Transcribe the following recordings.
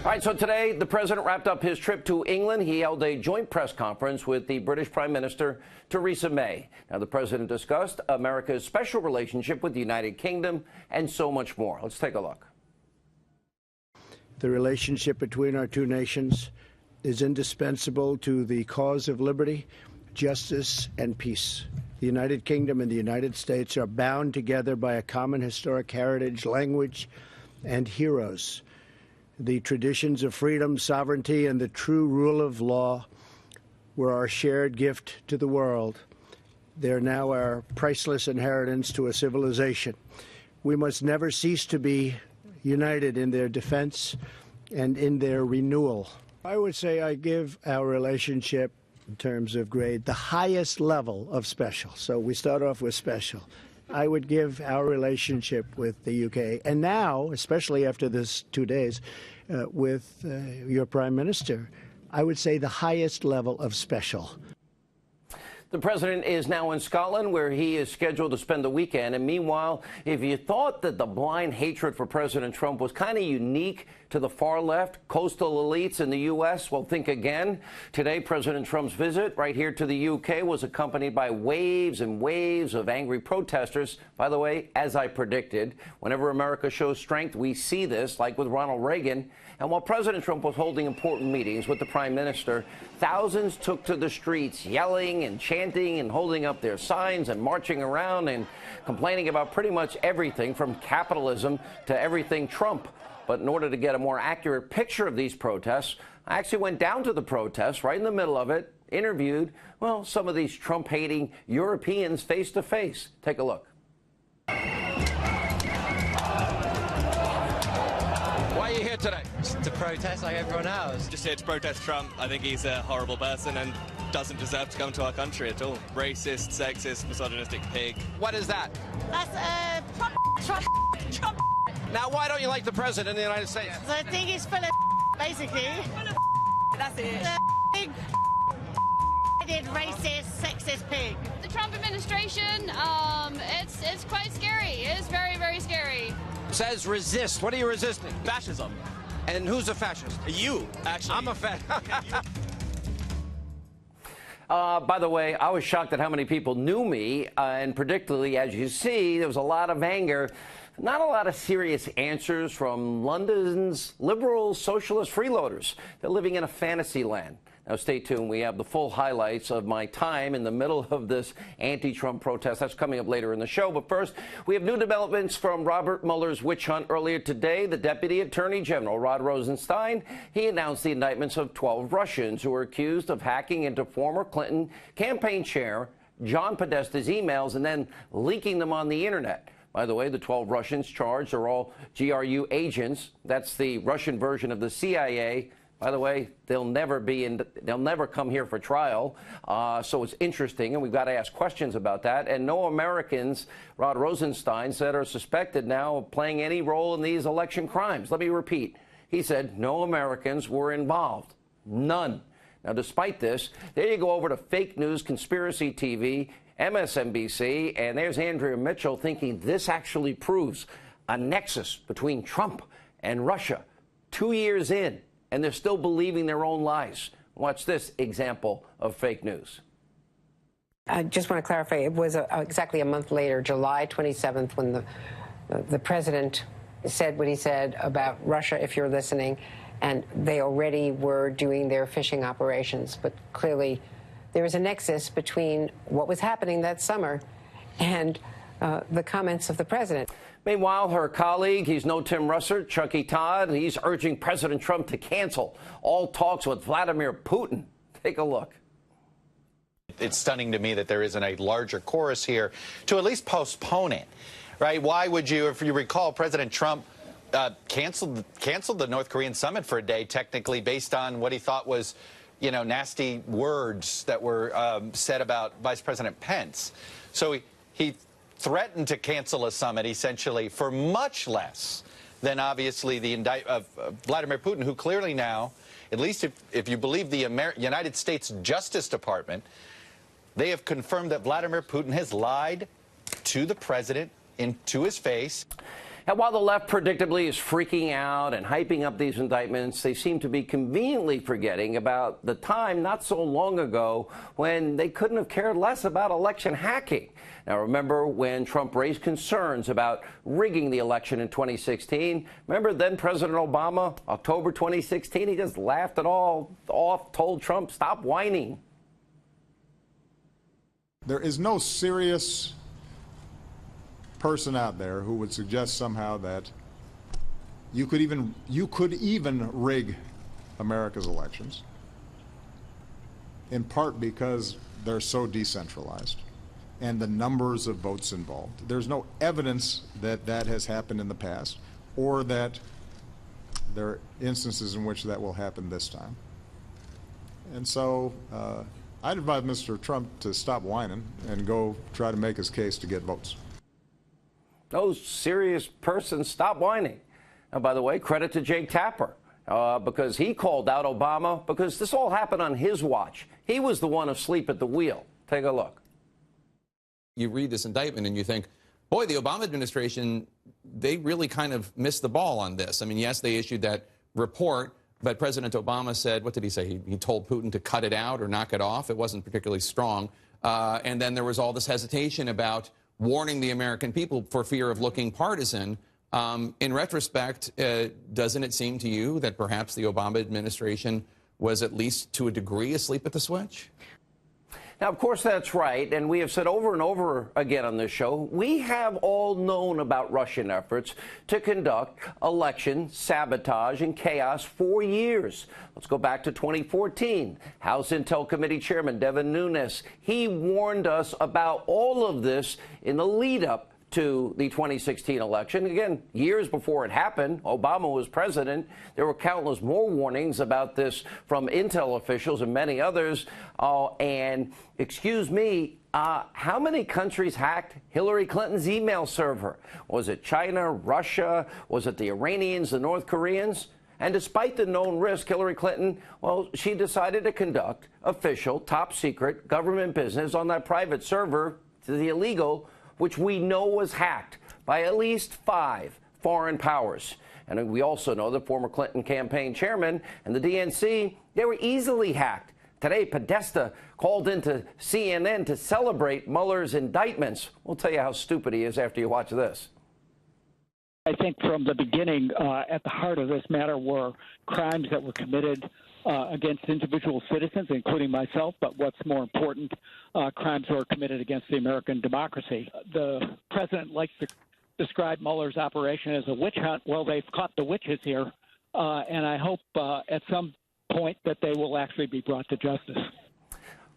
All right, so today the president wrapped up his trip to England. He held a joint press conference with the British Prime Minister Theresa May. Now, the president discussed America's special relationship with the United Kingdom and so much more. Let's take a look. The relationship between our two nations is indispensable to the cause of liberty, justice, and peace. The United Kingdom and the United States are bound together by a common historic heritage, language, and heroes. The traditions of freedom, sovereignty, and the true rule of law were our shared gift to the world. They are now our priceless inheritance to a civilization. We must never cease to be united in their defense and in their renewal. I would say I give our relationship, in terms of grade, the highest level of special. So we start off with special. I would give our relationship with the UK, and now, especially after this 2 days, with your Prime Minister, I would say the highest level of special. The president is now in Scotland, where he is scheduled to spend the weekend. And meanwhile, if you thought that the blind hatred for President Trump was kind of unique to the far left, coastal elites in the U.S., well, think again. Today, President Trump's visit right here to the U.K. was accompanied by waves and waves of angry protesters. By the way, as I predicted, whenever America shows strength, we see this, like with Ronald Reagan. And while President Trump was holding important meetings with the Prime Minister, thousands took to the streets yelling and chanting and holding up their signs and marching around and complaining about pretty much everything from capitalism to everything Trump. But in order to get a more accurate picture of these protests, I actually went down to the protests right in the middle of it, interviewed, well, some of these Trump-hating Europeans face to face. Take a look. Why are you here today? Just to protest like everyone else. Just here to protest Trump. I think he's a horrible person and doesn't deserve to come to our country at all. Racist, sexist, misogynistic pig. What is that? That's Trump. Now, why don't you like the president of the United States? I think he's full of basically. That's it. The big racist, sexist pig. The Trump administration, it's quite scary. It is very, very scary. Says resist. What are you resisting? Fascism. And who's a fascist? You, actually. I'm a fascist. By the way, I was shocked at how many people knew me, and predictably, as you see, there was a lot of anger, not a lot of serious answers from London's liberal socialist freeloaders. They're living in a fantasy land. Now, stay tuned. We have the full highlights of my time in the middle of this anti-Trump protest. That's coming up later in the show. But first, we have new developments from Robert Mueller's witch hunt earlier today. The Deputy Attorney General, Rod Rosenstein, he announced the indictments of 12 Russians who were accused of hacking into former Clinton campaign chair John Podesta's emails and then leaking them on the Internet. By the way, the 12 Russians charged are all GRU agents. That's the Russian version of the CIA. By the way, they'll never come here for trial. So it's interesting, and we've got to ask questions about that. And no Americans, Rod Rosenstein said, are suspected now of playing any role in these election crimes. Let me repeat. He said no Americans were involved. None. Now, despite this, there you go over to fake news, conspiracy TV, MSNBC, and there's Andrea Mitchell thinking this actually proves a nexus between Trump and Russia 2 years in. And they're still believing their own lies. Watch this example of fake news. I just want to clarify, it was exactly a month later, July 27th, when the president said what he said about Russia, if you're listening, and they already were doing their phishing operations. But clearly, there was a nexus between what was happening that summer and the comments of the president. Meanwhile, her colleague, he's no Tim Russert, Chucky Todd, he's urging President Trump to cancel all talks with Vladimir Putin. Take a look. It's stunning to me that there isn't a larger chorus here to at least postpone it, right? Why would you, if you recall, President Trump canceled the North Korean summit for a day, technically, based on what he thought was, you know, nasty words that were said about Vice President Pence. So he threatened to cancel a summit, essentially, for much less than, obviously, the indictment of Vladimir Putin, who clearly now, at least if you believe the United States Justice Department, they have confirmed that Vladimir Putin has lied to the president to his face. And while the left predictably is freaking out and hyping up these indictments, they seem to be conveniently forgetting about the time not so long ago when they couldn't have cared less about election hacking. Now, remember when Trump raised concerns about rigging the election in 2016? Remember then President Obama, October 2016, he just laughed it all off, told Trump, stop whining. There is no serious person out there who would suggest somehow that you could even rig America's elections, in part because they're so decentralized and the numbers of votes involved. There's no evidence that that has happened in the past or that there are instances in which that will happen this time. And so I'd advise Mr. Trump to stop whining and go try to make his case to get votes. Those serious persons, stop whining. And by the way, credit to Jake Tapper because he called out Obama because this all happened on his watch. He was the one asleep at the wheel. Take a look. You read this indictment and you think, boy, the Obama administration, they really kind of missed the ball on this. I mean, yes, they issued that report, but President Obama said, what did he say? He told Putin to cut it out or knock it off. It wasn't particularly strong. And then there was all this hesitation about warning the American people for fear of looking partisan. In retrospect, doesn't it seem to you that perhaps the Obama administration was at least to a degree asleep at the switch? Now, of course, that's right. And we have said over and over again on this show, we have all known about Russian efforts to conduct election sabotage and chaos for years. Let's go back to 2014. House Intel Committee Chairman Devin Nunes, he warned us about all of this in the lead up to the 2016 election. Again, years before it happened, Obama was president. There were countless more warnings about this from Intel officials and many others. And excuse me, how many countries hacked Hillary Clinton's email server? Was it China, Russia? Was it the Iranians, the North Koreans? And despite the known risk, Hillary Clinton, well, she decided to conduct official, top secret government business on that private server to the illegal, which we know was hacked by at least 5 foreign powers. And we also know the former Clinton campaign chairman and the DNC, they were easily hacked. Today, Podesta called into CNN to celebrate Mueller's indictments. We'll tell you how stupid he is after you watch this. I think from the beginning, at the heart of this matter were crimes that were committed against individual citizens, including myself, but what's more important, crimes that were committed against the American democracy. The president likes to describe Mueller's operation as a witch hunt. Well, they've caught the witches here, and I hope at some point that they will actually be brought to justice.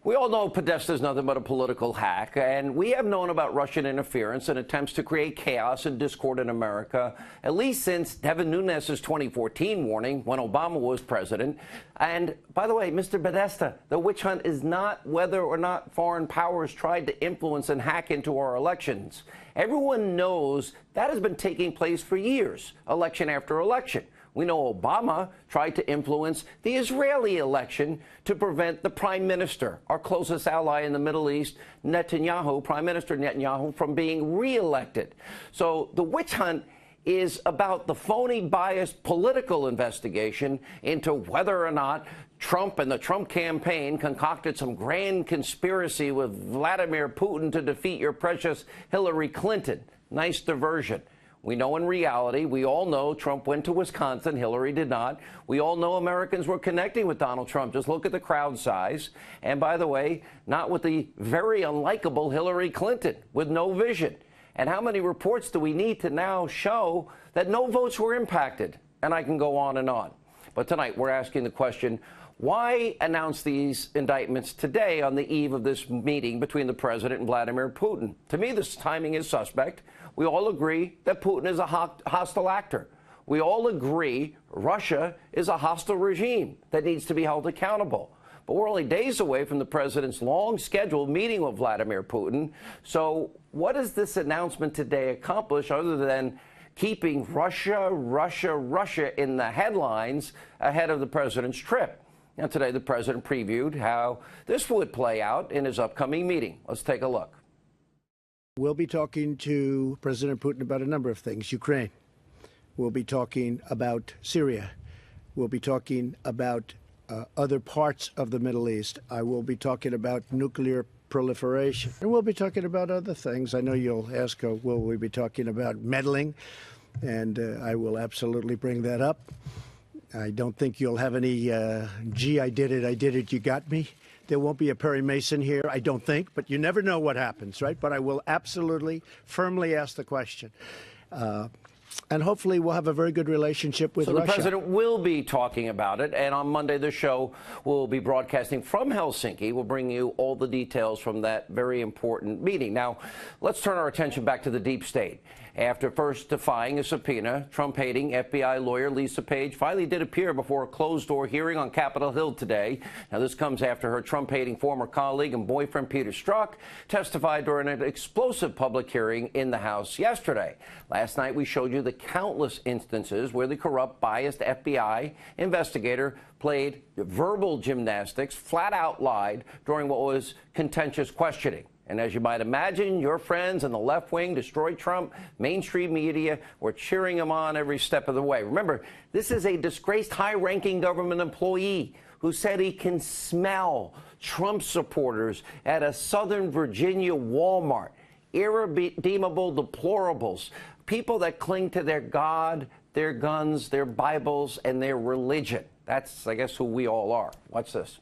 We all know Podesta is nothing but a political hack, and we have known about Russian interference and attempts to create chaos and discord in America, at least since Devin Nunes' 2014 warning when Obama was president. And by the way, Mr. Podesta, the witch hunt is not whether or not foreign powers tried to influence and hack into our elections. Everyone knows that has been taking place for years, election after election. We know Obama tried to influence the Israeli election to prevent the prime minister, our closest ally in the Middle East, Netanyahu, Prime Minister Netanyahu, from being reelected. So the witch hunt is about the phony, biased political investigation into whether or not Trump and the Trump campaign concocted some grand conspiracy with Vladimir Putin to defeat your precious Hillary Clinton. Nice diversion. We know in reality, we all know Trump went to Wisconsin, Hillary did not. We all know Americans were connecting with Donald Trump. Just look at the crowd size. And by the way, not with the very unlikable Hillary Clinton with no vision. And how many reports do we need to now show that no votes were impacted? And I can go on and on. But tonight we're asking the question, why announce these indictments today on the eve of this meeting between the president and Vladimir Putin? To me, this timing is suspect. We all agree that Putin is a hostile actor. We all agree Russia is a hostile regime that needs to be held accountable. But we're only days away from the president's long-scheduled meeting with Vladimir Putin. So what does this announcement today accomplish other than keeping Russia, Russia, Russia in the headlines ahead of the president's trip? Now, today, the president previewed how this would play out in his upcoming meeting. Let's take a look. We'll be talking to President Putin about a number of things. Ukraine. We'll be talking about Syria. We'll be talking about other parts of the Middle East. I will be talking about nuclear proliferation. And we'll be talking about other things. I know you'll ask, will we be talking about meddling? And I will absolutely bring that up. I don't think you'll have any, gee, I did it, you got me. There won't be a Perry Mason here, I don't think, but you never know what happens, right? But I will absolutely, firmly ask the question. And hopefully we'll have a very good relationship with Russia. So the president will be talking about it, and on Monday the show will be broadcasting from Helsinki. We'll bring you all the details from that very important meeting. Now, let's turn our attention back to the deep state. After first defying a subpoena, Trump-hating FBI lawyer Lisa Page finally did appear before a closed-door hearing on Capitol Hill today. Now, this comes after her Trump-hating former colleague and boyfriend Peter Strzok testified during an explosive public hearing in the House yesterday. Last night, we showed you the countless instances where the corrupt, biased FBI investigator played verbal gymnastics, flat-out lied during what was contentious questioning. And as you might imagine, your friends in the left wing, destroy Trump, mainstream media were cheering him on every step of the way. Remember, this is a disgraced high-ranking government employee who said he can smell Trump supporters at a Southern Virginia Walmart. Irredeemable deplorables, people that cling to their God, their guns, their Bibles, and their religion. That's, I guess, who we all are. Watch this.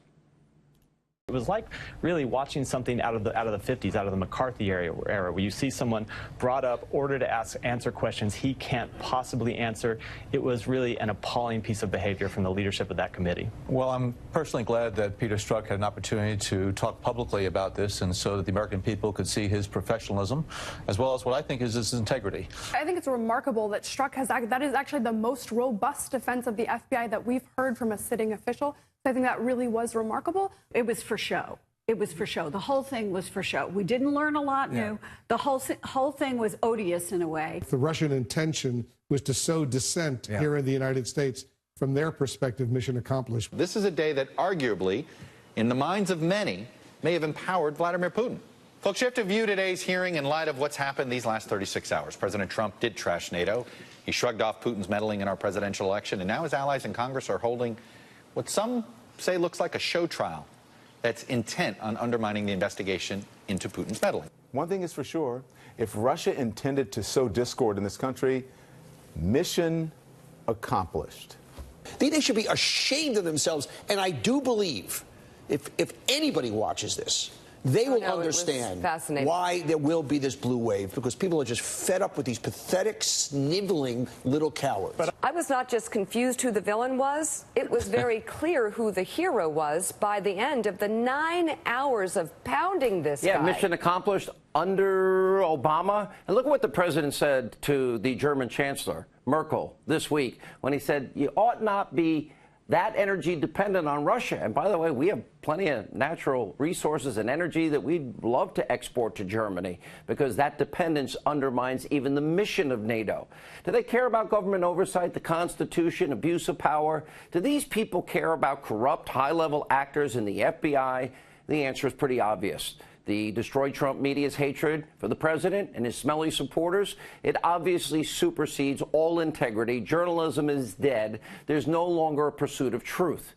It was like really watching something out of the 50s, out of the McCarthy era, where you see someone brought up, ordered to answer questions he can't possibly answer. It was really an appalling piece of behavior from the leadership of that committee. Well, I'm personally glad that Peter Strzok had an opportunity to talk publicly about this, and so that the American people could see his professionalism, as well as what I think is his integrity. I think it's remarkable that Strzok has that is actually the most robust defense of the FBI that we've heard from a sitting official. I think that really was remarkable. It was for show. It was for show. The whole thing was for show. We didn't learn a lot new. The whole thing was odious in a way. The Russian intention was to sow dissent here in the United States. From their perspective, mission accomplished. This is a day that arguably, in the minds of many, may have empowered Vladimir Putin. Folks, you have to view today's hearing in light of what's happened these last 36 hours. President Trump did trash NATO. He shrugged off Putin's meddling in our presidential election, and now his allies in Congress are holding what some say looks like a show trial that's intent on undermining the investigation into Putin's meddling. One thing is for sure, if Russia intended to sow discord in this country, mission accomplished. They should be ashamed of themselves, and I do believe if anybody watches this, they will understand why there will be this blue wave, because people are just fed up with these pathetic, sniveling little cowards. I was not just confused who the villain was. It was very clear who the hero was by the end of the 9 hours of pounding this guy. Mission accomplished under Obama. And look at what the president said to the German Chancellor, Merkel, this week, when he said, you ought not be that energy dependent on Russia. And by the way, we have plenty of natural resources and energy that we'd love to export to Germany, because that dependence undermines even the mission of NATO. Do they care about government oversight, the Constitution, abuse of power? Do these people care about corrupt, high-level actors in the FBI? The answer is pretty obvious. The destroy Trump media's hatred for the president and his smelly supporters, it obviously supersedes all integrity. Journalism is dead. There's no longer a pursuit of truth.